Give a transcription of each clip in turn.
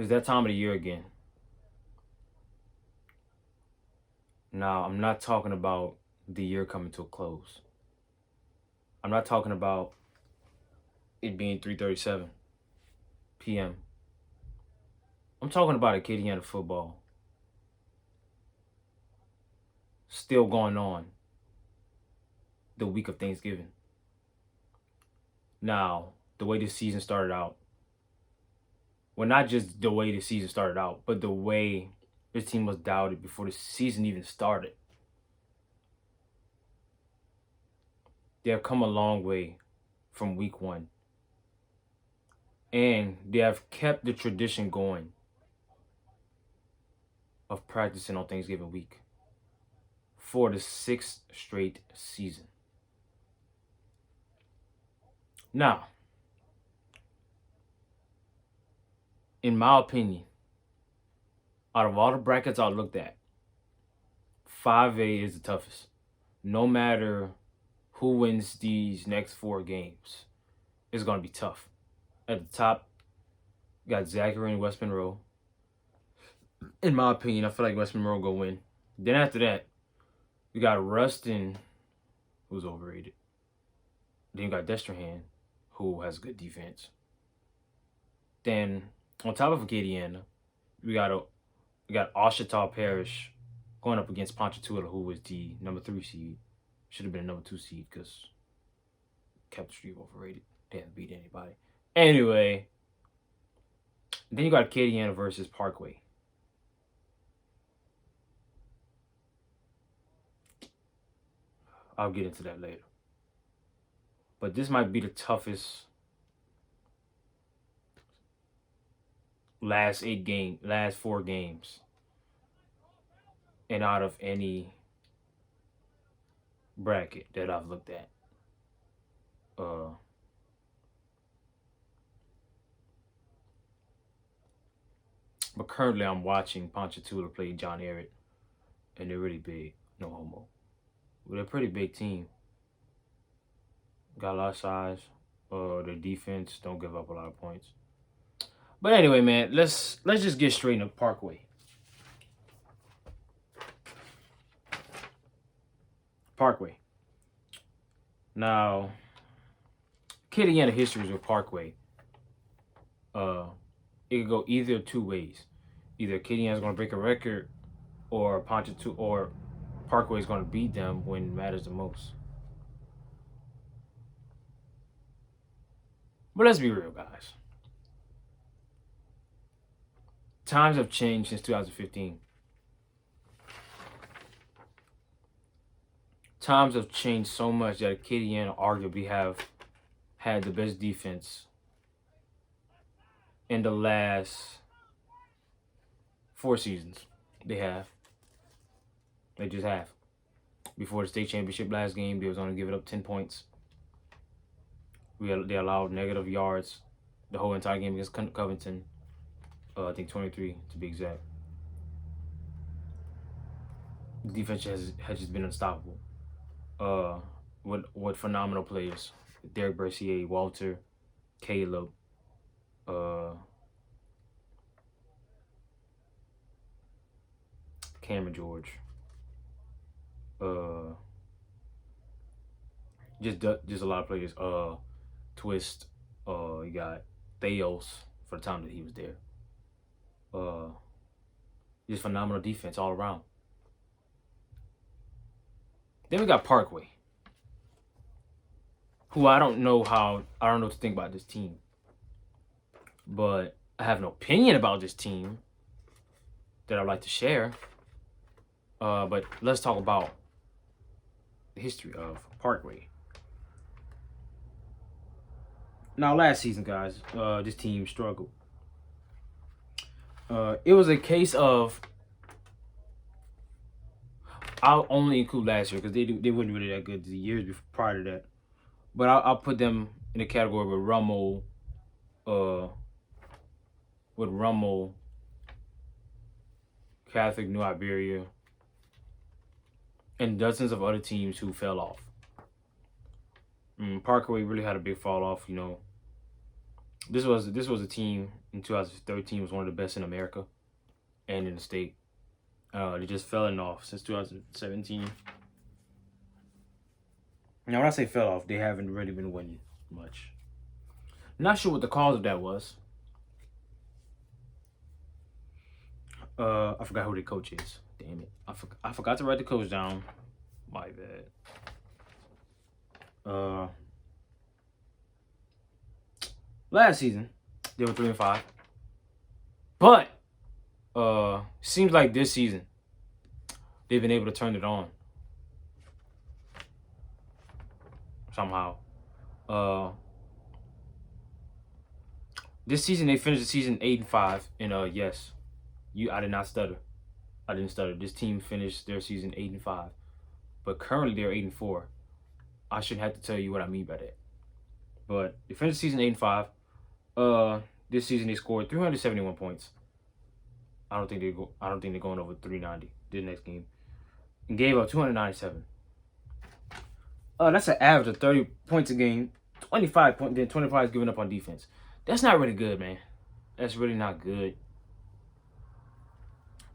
It's that time of the year again. Now, I'm not talking about the year coming to a close. I'm not talking about it being 3:37 p.m. I'm talking about Acadiana football still going on the week of Thanksgiving. Now, the way this season started out, well, not just the way the season started out, but the way this team was doubted before the season even started. They have come a long way from week one. And they have kept the tradition going of practicing on Thanksgiving week for the 6th straight season. Now, in my opinion, out of all the brackets I looked at, 5A is the toughest. No matter who wins these next 4 games, it's going to be tough. At the top, you got Zachary and West Monroe. In my opinion, I feel like West Monroe will win. Then after that, you got Ruston, who's overrated. Then you got Destrehan, who has good defense. Then on top of Acadiana, we got Ouachita Parish going up against Ponchatoula, who was the number 3 seed. Should have been a number 2 seed because Captain Street overrated. They haven't beat anybody. Anyway, then you got Acadiana versus Parkway. I'll get into that later. But this might be the toughest last 4 games. And out of any bracket that I've looked at. But currently I'm watching Ponchatoula play John Ehret, and they're really big. No homo. But they're a pretty big team. Got a lot of size. Their defense don't give up a lot of points. But anyway, man, let's just get straight into Parkway. Parkway. Now, Acadiana histories with Parkway. It could go either 2 ways. Either Acadiana is going to break a record, or Parkway is going to beat them when it matters the most. But let's be real, guys. Times have changed since 2015. Times have changed so much that Acadiana arguably have had the best defense in the last 4 seasons. They just have. Before the state championship last game, they was only giving up 10 points. They allowed negative yards the whole entire game against Covington. I think 23 to be exact. The defense has just been unstoppable. With phenomenal players. Derek Bercier, Walter, Caleb, Cameron George. Just a lot of players. Twist. You got Theos for the time that he was there. Just phenomenal defense all around. Then we got Parkway, who I don't know what to think about this team. But I have an opinion about this team that I'd like to share. But let's talk about the history of Parkway. Now, last season, guys, this team struggled. It was a case of, I'll only include last year because they weren't really that good the years before, prior to that. But I'll put them in the category with Rummel, Catholic, New Iberia, and dozens of other teams who fell off. Parkway really had a big fall off, This was a team in 2013 was one of the best in America and in the state. They just fell off since 2017. Now, when I say fell off, they haven't really been winning much. Not sure what the cause of that was. I forgot who the coach is. Damn it. I forgot to write the coach down. My bad. Last season, they were 3-5. But seems like this season they've been able to turn it on. Somehow. This season they finished the season 8-5. And yes, I did not stutter. I didn't stutter. This team finished their season 8-5. But currently they're 8-4. I shouldn't have to tell you what I mean by that. But they finished the season 8-5. This season they scored 371 points. I don't think they're going over 390 this next game. And gave up 297. That's an average of 30 points a game. 25 points, then 25 is giving up on defense. That's not really good, man. That's really not good,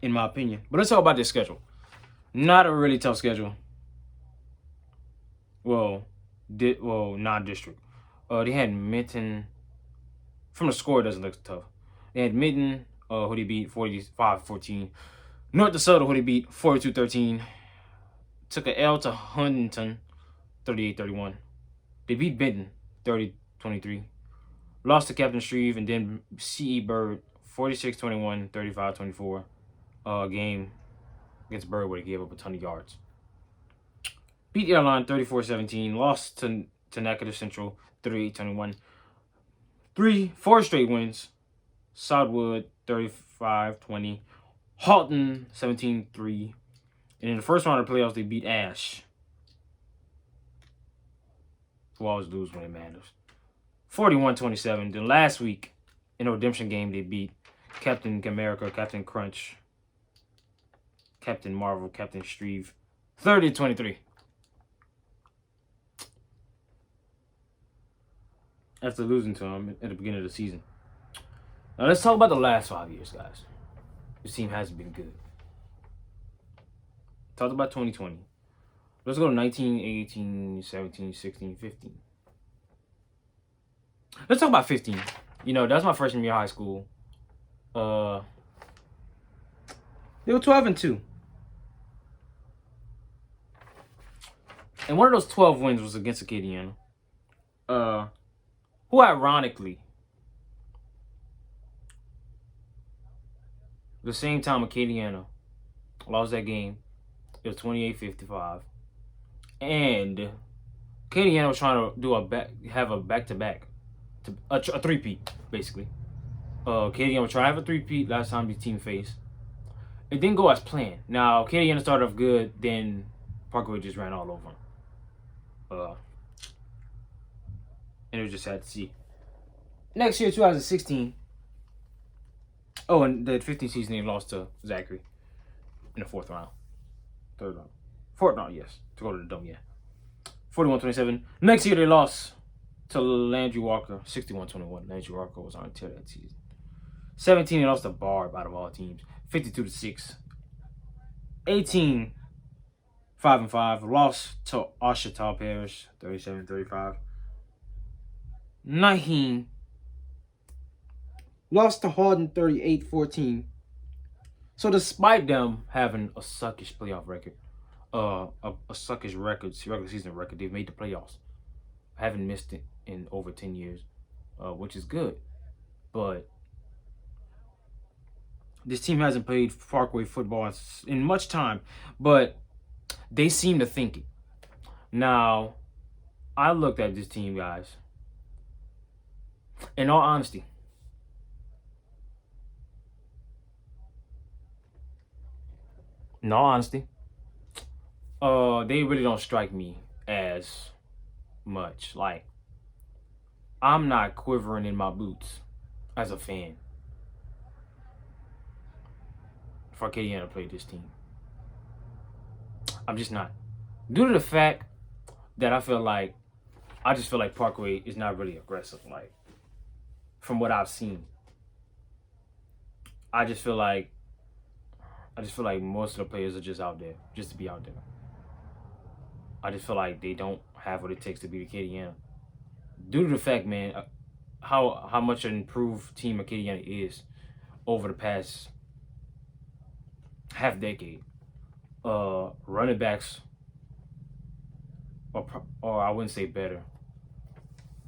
in my opinion. But let's talk about this schedule. Not a really tough schedule. Well, non-district. They had Minton. From the score, it doesn't look tough. They had Minton, who they beat 45-14. North DeSoto, who they beat 42-13. Took an L to Huntington, 38-31. They beat Benton, 30-23. Lost to Captain Shreve, and then C.E. Bird, 46-21, 35-24. Game against Bird where they gave up a ton of yards. Beat Airline 34-17. Lost to Natchitoches Central 38-21. 4 straight wins. Southwood 35-20. Halton 17-3. And in the first round of the playoffs, they beat Ash, who always lose when it matters, 41-27. Then last week, in a redemption game, they beat Captain America, Captain Crunch, Captain Marvel, Captain Shreve, 30-23. After losing to him at the beginning of the season. Now let's talk about the last 5 years, guys. This team hasn't been good. Talked about 2020. Let's go to 19, 18, 17, 16, 15. Let's talk about 15. You know, that's my freshman year of high school. They were 12-2. And one of those 12 wins was against Acadiana. Who ironically, the same time Acadiana lost that game, it was 28-55. And Acadiana was trying to have a back-to-back, a three-peat, basically. Acadiana was trying to have a three-peat last time the team faced. It didn't go as planned. Now, Acadiana started off good, then Parkway just ran all over him. And it was just sad to see. Next year, 2016. Oh, and the 15th season, they lost to Zachary in the fourth round. Third round. Fourth round, yes. To go to the Dome, yeah. 41-27. Next year, they lost to Landry Walker, 61-21. Landry Walker was on tier that season. 17, they lost to Barb out of all teams, 52-6. 18, 5-5. Lost to Ouachita Parish, 37-35. 19, lost to Hardin 38-14. So despite them having a suckish playoff record, a suckish regular season record, they've made the playoffs. Haven't missed it in over 10 years, which is good. But this team hasn't played Parkway football in much time, but they seem to think it. Now, I looked at this team, guys. In all honesty, they really don't strike me as much. Like, I'm not quivering in my boots as a fan for Acadiana to play this team. I'm just not. Due to the fact that I just feel like Parkway is not really aggressive. Like, from what I've seen. I just feel like most of the players are just out there, just to be out there. I just feel like they don't have what it takes to beat Acadiana. Due to the fact, man, how much an improved team Acadiana is over the past half decade. Running backs, or I wouldn't say better,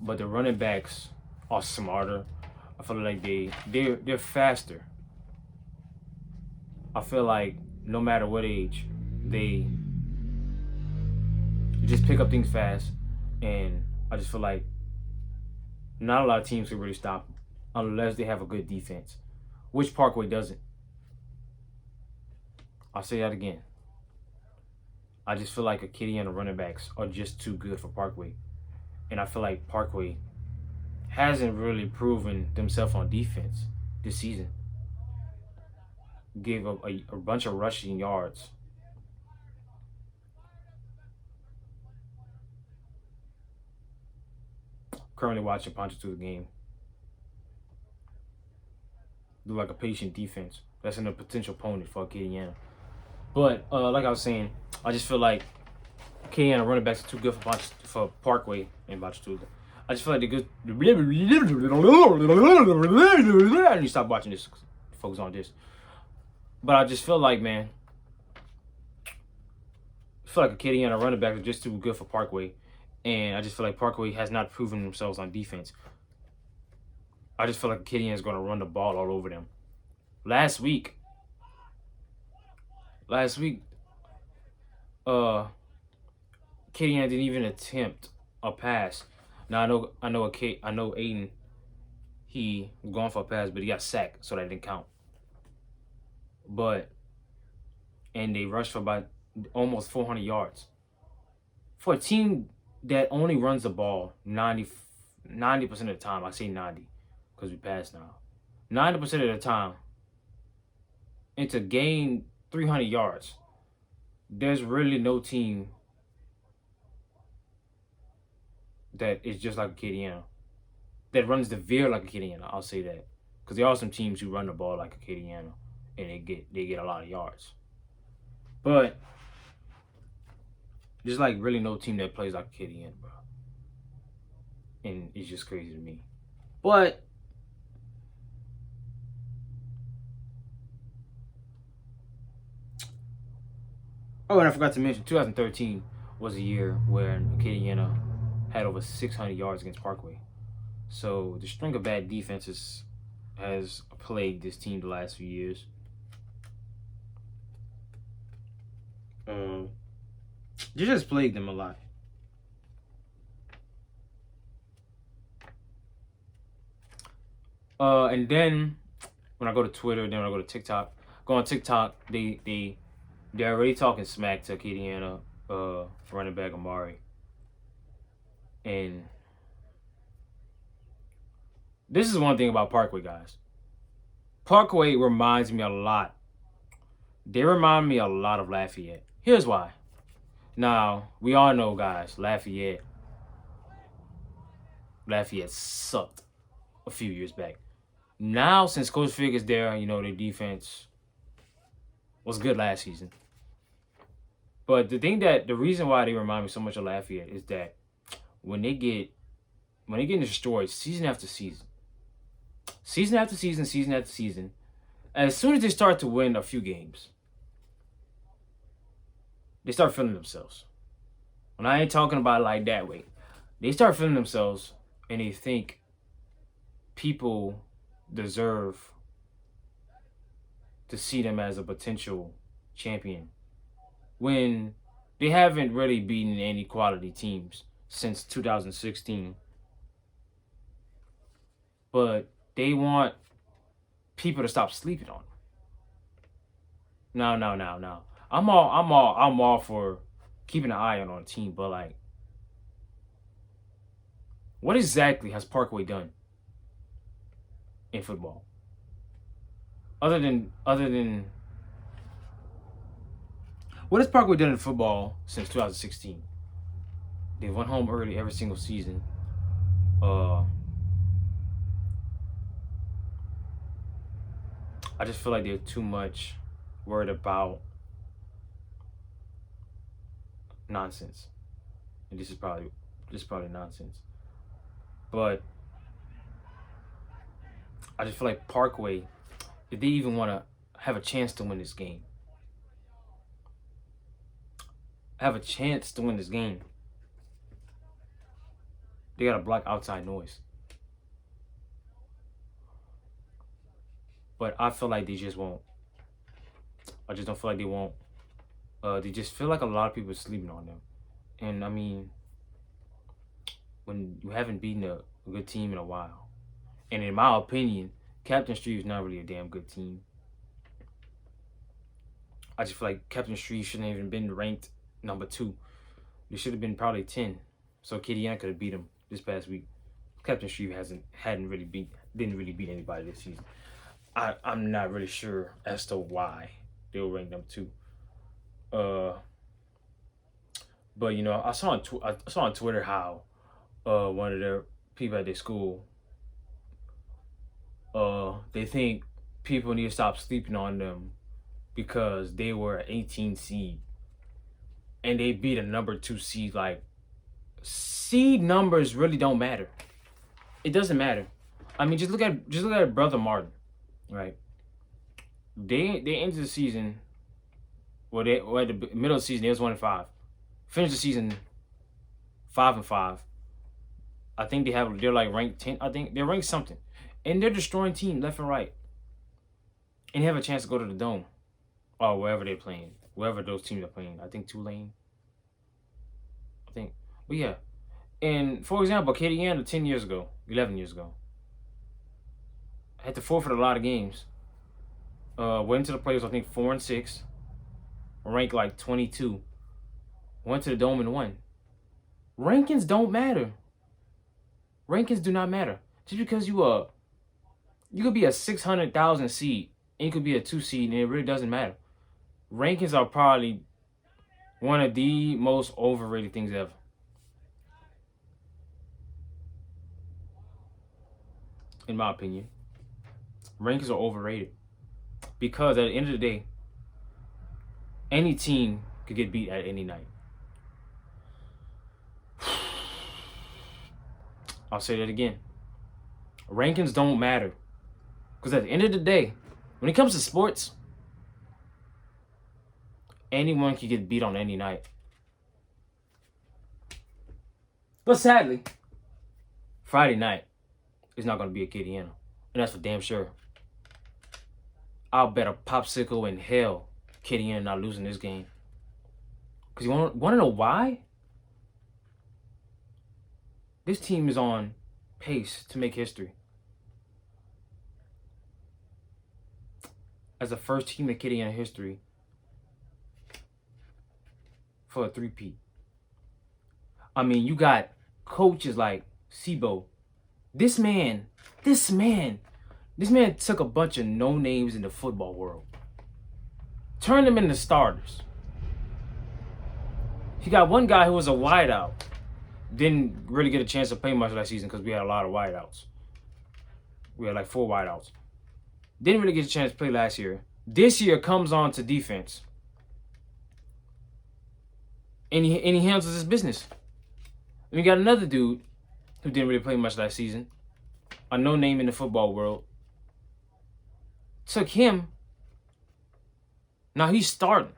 but the running backs are smarter. I feel like they're faster. I feel like no matter what age, they just pick up things fast, and I just feel like not a lot of teams can really stop them unless they have a good defense, which Parkway doesn't. I'll say that again. I just feel like Acadiana running backs are just too good for Parkway, and I feel like Parkway hasn't really proven themselves on defense this season. Gave up a bunch of rushing yards. Currently watching Ponchatoula's game. Look like a patient defense. That's a potential opponent for Acadiana. But like I was saying, I just feel like Acadiana running backs are too good for Parkway and Ponchatoula. I just feel like they're good. I need to stop watching this. Focus on this. But I just feel like, man, I feel like Acadiana running backs are just too good for Parkway. And I just feel like Parkway has not proven themselves on defense. I just feel like Acadiana is going to run the ball all over them. Last week, Acadiana didn't even attempt a pass. Now I know Aiden, he was going for a pass, but he got sacked, so that didn't count. And they rushed for about almost 400 yards. For a team that only runs the ball 90% of the time, I say 90 because we passed now. 90% of the time, and to gain 300 yards, there's really no team that is just like Acadiana, that runs the veer like Acadiana. I'll say that, because there are some teams who run the ball like Acadiana, and they get a lot of yards. But there's like really no team that plays like Acadiana, bro. And it's just crazy to me. But oh, and I forgot to mention, 2013 was a year where Acadiana had over 600 yards against Parkway. So the string of bad defenses has plagued this team the last few years. They just plagued them a lot. And then when I go to Twitter, then when I go to TikTok, on TikTok, they're already talking smack to Acadiana running back Amari. And this is one thing about Parkway, guys. Parkway reminds me a lot. They remind me a lot of Lafayette. Here's why. Now, we all know, guys, Lafayette sucked a few years back. Now, since Coach Fig is there, you know, their defense was good last season. But the reason why they remind me so much of Lafayette is that when they get destroyed season after season, as soon as they start to win a few games, they start feeling themselves. And I ain't talking about it like that way. They start feeling themselves, and they think people deserve to see them as a potential champion, when they haven't really beaten any quality teams since 2016. But they want people to stop sleeping on them. No. I'm all for keeping an eye on a team, but like, what exactly has Parkway done in football? Other than what has Parkway done in football since 2016? They went home early every single season. I just feel like they're too much worried about nonsense. And this is probably nonsense. But I just feel like Parkway, if they even want to have a chance to win this game, they gotta block outside noise. But I feel like they just won't. I just don't feel like they won't. They just feel like a lot of people are sleeping on them. And I mean, when you haven't beaten a good team in a while, and in my opinion, Captain Street is not really a damn good team. I just feel like Captain Street shouldn't have even been ranked number 2. They should have been probably 10. So Acadiana could have beat them this past week. Captain Street didn't really beat anybody this season. I'm not really sure as to why they were ranked number 2. But you know, I saw on Twitter how one of their people at their school they think people need to stop sleeping on them because they were an 18 seed and they beat a number 2 seed. Like, seed numbers really don't matter. It doesn't matter. I mean, just look at Brother Martin, right? They ended the season. Well, they were at the middle of the season. They was 1-5. Finished the season 5-5. I think they're like ranked 10. I think they're ranked something, and they're destroying teams left and right, and they have a chance to go to the Dome, or wherever they're playing, wherever those teams are playing. I think Tulane. But yeah. And for example, Acadiana 11 years ago, had to forfeit a lot of games. Went to the playoffs, I think 4-6, ranked like 22. Went to the Dome and won. Rankings don't matter. Rankings do not matter. Just because you could be a 600,000 seed and you could be a 2 seed, and it really doesn't matter. Rankings are probably one of the most overrated things ever. In my opinion, rankings are overrated because at the end of the day, any team could get beat at any night. I'll say that again. Rankings don't matter because at the end of the day, when it comes to sports, anyone can get beat on any night. But sadly, Friday night is not going to be Acadiana, and that's for damn sure. I'll bet a popsicle in hell Acadiana not losing this game. Because you want to know why? This team is on pace to make history. As the first team in Acadiana history for a 3-peat. I mean, you got coaches like Sibo. This man took a bunch of no-names in the football world, turned them into starters. He got one guy who was a wideout. Didn't really get a chance to play much last season because we had a lot of wideouts. We had like 4 wideouts. Didn't really get a chance to play last year. This year comes on to defense. And he handles his business. And we got another dude who didn't really play much last season, a no-name in the football world. Took him. Now he's starting.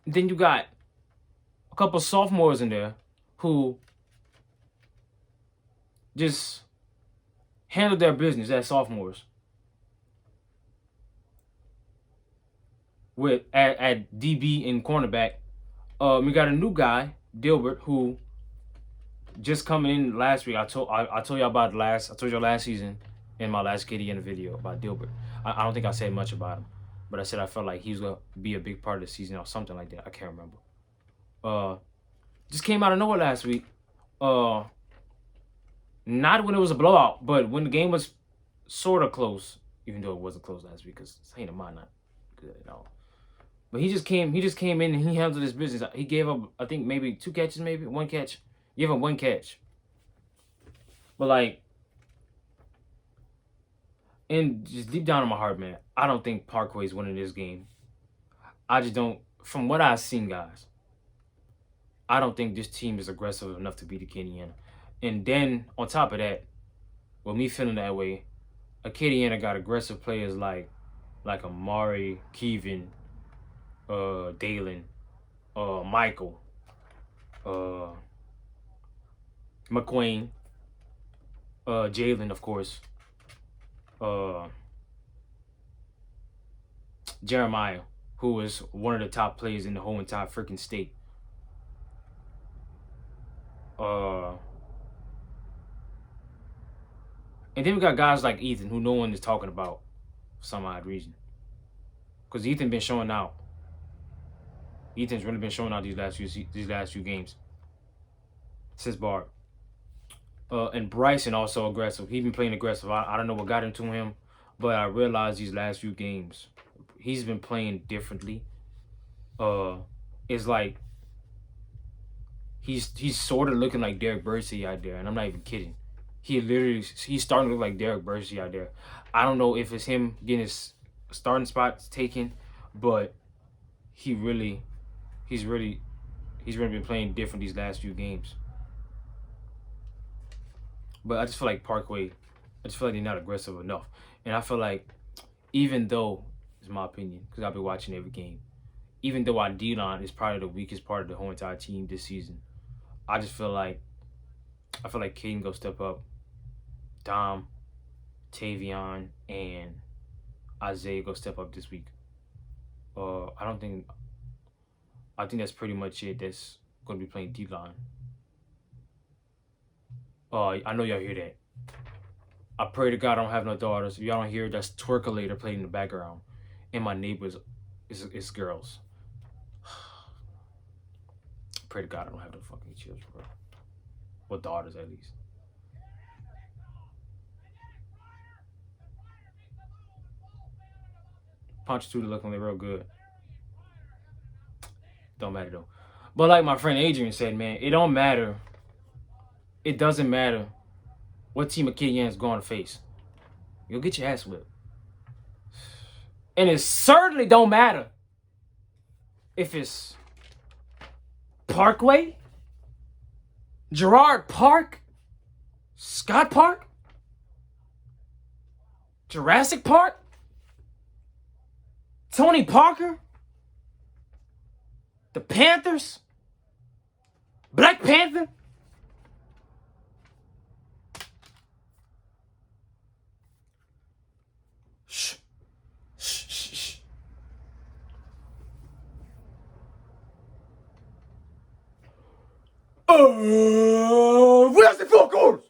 Then you got a couple sophomores in there who just handled their business as sophomores. At DB and cornerback. We got a new guy, Dilbert, who just coming in last week. I told y'all about last season in my last Acadiana video about Dilbert. I don't think I said much about him, but I said I felt like he was gonna be a big part of the season or something like that. I can't remember. Just came out of nowhere last week. Not when it was a blowout, but when the game was sort of close, even though it wasn't close last week because Saint Amant not good at all. But he just came in and he handled his business. He gave up, I think, maybe 2 catches, maybe 1 catch. Give him 1 catch. But like, And just deep down in my heart, man, I don't think Parkway's winning this game. I just don't. From what I've seen, guys, I don't think this team is aggressive enough to beat Acadiana. And then on top of that, with me feeling that way, Acadiana got aggressive players like Amari, Kevin, Dalen, Michael, uh, McQueen, Jalen, of course, uh, Jeremiah, who is one of the top players in the whole entire freaking state. And then we got guys like Ethan, who no one is talking about for some odd reason. Because Ethan been showing out. Ethan's really been showing out these last few games since Bart. And Bryson also aggressive. He been playing aggressive. I don't know what got into him, but I realized these last few games he's been playing differently. It's like he's sort of looking like Derek Bursey out there, and I'm not even kidding. He's starting to look like Derek Bursey out there. I don't know if it's him getting his starting spots taken, but he's really been playing different these last few games. But I just feel like Parkway, I just feel like they're not aggressive enough. And I feel like, even though, it's my opinion, because I've been watching every game, even though our D-line is probably the weakest part of the whole entire team this season, I feel like Caden go step up. Dom, Tavion, and Isaiah go step up this week. I think that's pretty much it. That's going to be playing D-line. I know y'all hear that. I pray to God I don't have no daughters. If y'all don't hear, that's Twerkulator playing in the background. And my neighbors is girls. Pray to God I don't have no fucking children, bro. Or daughters, at least. Punch two looking real good. Don't matter though. But like my friend Adrian said, man, it don't matter. It doesn't matter what team Acadiana is going to face. You'll get your ass whipped. And it certainly don't matter if it's Parkway, Gerard Park, Scott Park, Jurassic Park, Tony Parker, the Panthers, Black Panther. Shh. Shh, shh, shh. Where's the focus?